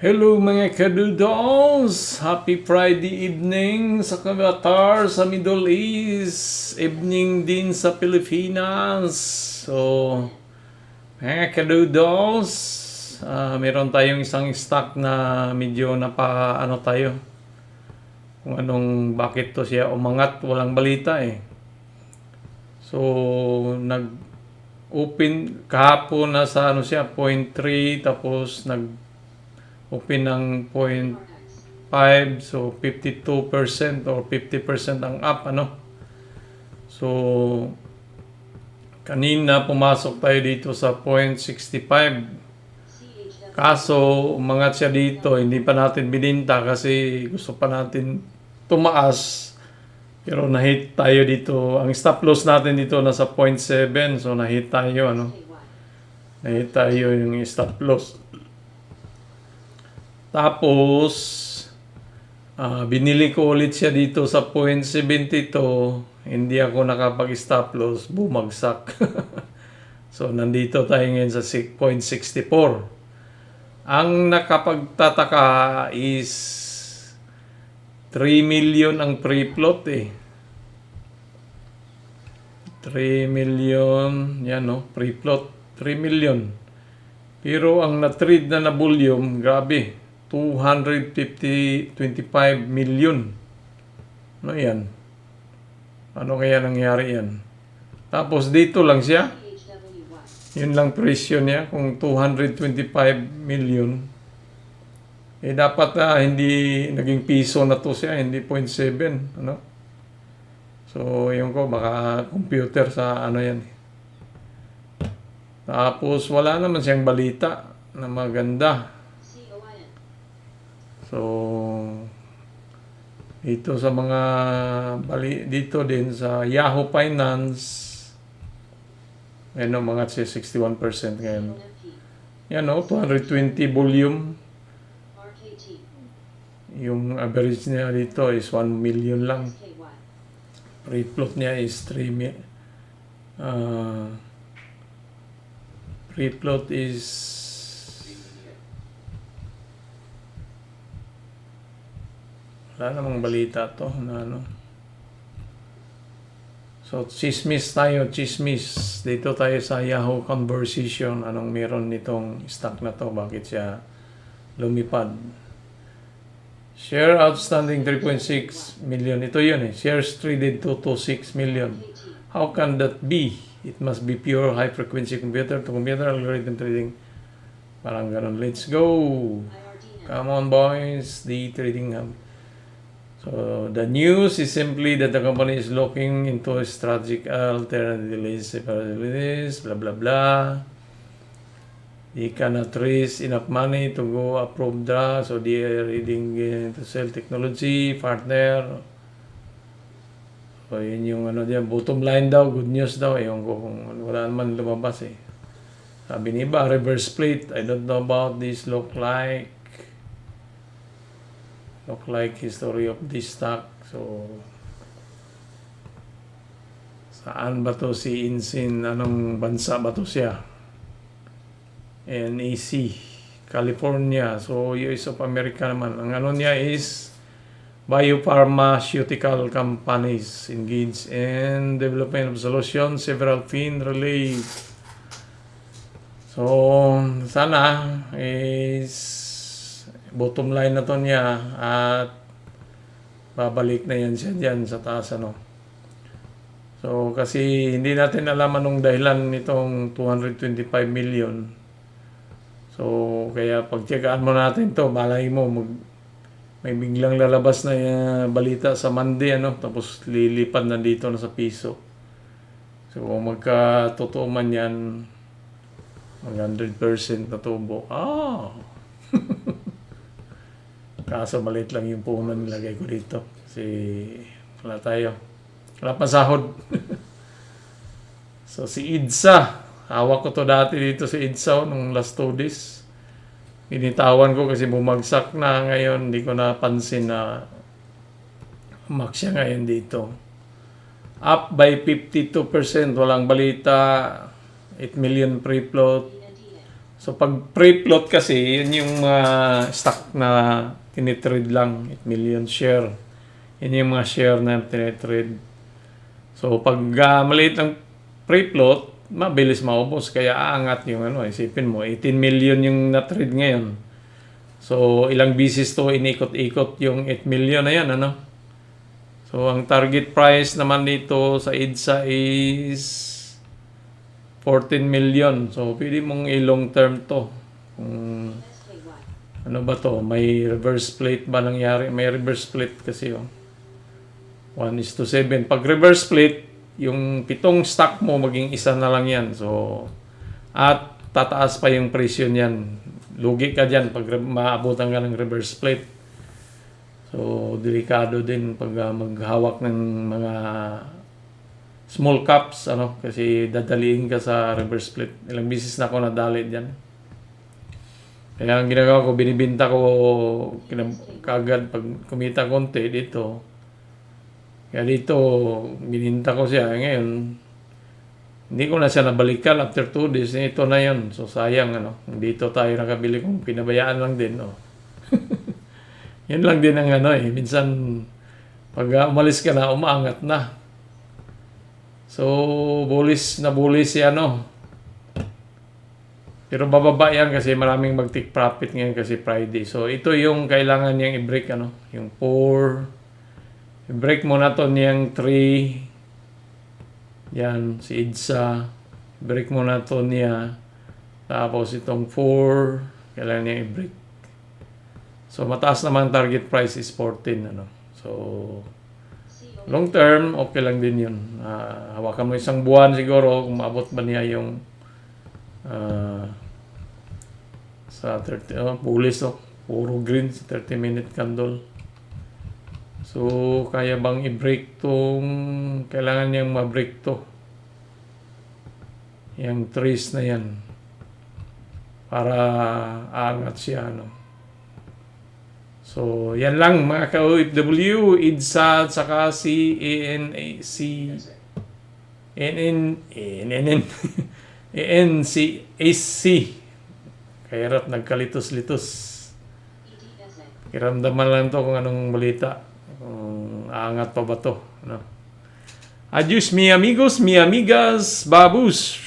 Hello mga kadudos! Happy Friday evening sa Qatar, sa Middle East. Evening din sa Pilipinas. So, mga kadudos, meron tayong isang stock na medyo ano tayo. Kung bakit to siya umangat, walang balita eh. So, nag-open kahapon na sa siya, 0.3, tapos open ng 0.5, so 52% or 50% ang up, So, kanina pumasok tayo dito sa 0.65. Kaso, umangat siya dito, hindi pa natin bininta kasi gusto pa natin tumaas. Pero nahit tayo dito, ang stop loss natin dito nasa 0.7, so nahit tayo, Nahit tayo yung stop loss. Tapos, binili ko ulit siya dito sa 0.72. Hindi ako nakapag-stop loss. Bumagsak. So, nandito tayo ngayon sa 0.64. Ang nakapagtataka is 3 million ang free float eh. 3 million, yan free float. 3 million. Pero ang na-trade na volume, grabe. 225 million. Ano yan? Ano kaya nangyari yan? Tapos dito lang siya. Yun lang presyo niya. Kung 225 million. Eh dapat hindi naging piso na to siya. Hindi 0.7. So yun ko. Baka computer sa yan. Tapos wala naman siyang balita na maganda. So, dito sa mga dito din sa Yahoo Finance, mga 61% ngayon. Yan 220 volume. Yung average niya dito is 1 million lang. Free float niya is 3 million. Free float is wala namang balita to So, chismis tayo, chismis. Dito tayo sa Yahoo Conversation. Anong meron nitong stock na to? Bakit siya lumipad? Share outstanding 3.6 million. Ito yun eh. Shares traded 226 million. How can that be? It must be pure high-frequency computer to computer algorithm trading. Parang ganun. Let's go! Come on, boys. The trading hub. So, the news is simply that the company is looking into a strategic alternative, blah, blah, blah. They cannot raise enough money to go approve drugs, so they are reading to sell technology, partner. So, yun yung bottom line daw, good news daw. Ewan ko kung wala naman lumabas eh. Sabi ni iba, reverse split. I don't know about this look like history of this stock. So, saan ba to si Insin? Anong bansa ba to siya? NEC, California. So, US of America naman. Ang niya is biopharmaceutical companies engaged in development of solutions, several fin related. So, sana is bottom line na to niya at babalik na yan siya dyan sa taas So kasi hindi natin alam anong dahilan nitong 225 million. So kaya pagtiyagaan mo natin to, malay mo may biglang lalabas na balita sa Monday tapos lilipad na dito na sa piso. So kung magkatotoo man yan, 100% na tubo. Kaso maliit lang yung puhunan nilagay ko dito. Kasi wala pa sahod. So si IDSA, hawak ko to dati dito si IDSA nung last 2 days. Binitawan ko kasi bumagsak na ngayon. Hindi ko napansin na max siya ngayon dito. Up by 52%, walang balita. 8 million free float. So pag pre-float kasi, yun yung stock na tinitrade lang, 8 million share. Yun yung mga share na tinitrade. So pag maliit ang pre-float, mabilis maubos. Kaya aangat yung isipin mo, 18 million yung na-trade ngayon. So ilang bisis to inikot-ikot yung 8 million na yan, So ang target price naman dito sa EDSA is 14 million. So pwede mong i-long term to. Ano ba to? May reverse split ba nangyari? May reverse split kasi 1:7. Pag reverse split, yung 7 stock mo maging isa na lang yan. So, at tataas pa yung presyo niyan. Lugi ka dyan pag maabutan ka ng reverse split. So, delikado din pag maghawak ng mga small caps, kasi dadaliin ka sa reverse split. Ilang bisis na ako nadali dyan. Kaya ang ginagawa ko, binibinta ko kagad pag kumita konti dito. Kaya dito, bininta ko siya. Ngayon, hindi ko na siya nabalikan after 2 days. Ito na yun. So, sayang, Dito tayo nakabili kung pinabayaan lang din, Yan lang din ang Minsan, pag umalis ka na, umaangat na. So, bullish yan, Pero bababa yan kasi maraming mag-take profit ngayon kasi Friday. So, ito yung kailangan niyang i-break, Yung 4. I-break muna to niyang 3. Yan, si EDSA. Break muna to niya. Tapos itong 4. Kailangan niya i-break. So, mataas naman target price is 14, So, long term, okay lang din yun. Hawakan mo isang buwan siguro kung maabot ba niya yung sa 30, bullish, puro green, 30-minute candle. So, kaya bang i-break tong, kailangan niyang ma-break to. Yung trace na yan. Para aangat siya, So, yan lang mga ka-OFW, EDSA, saka si ANC. Kaya nagkalitos-litos. Kiramdaman lang to kung anong balita. Aangat pa ba to? Adios mi amigos, mi amigas, babus!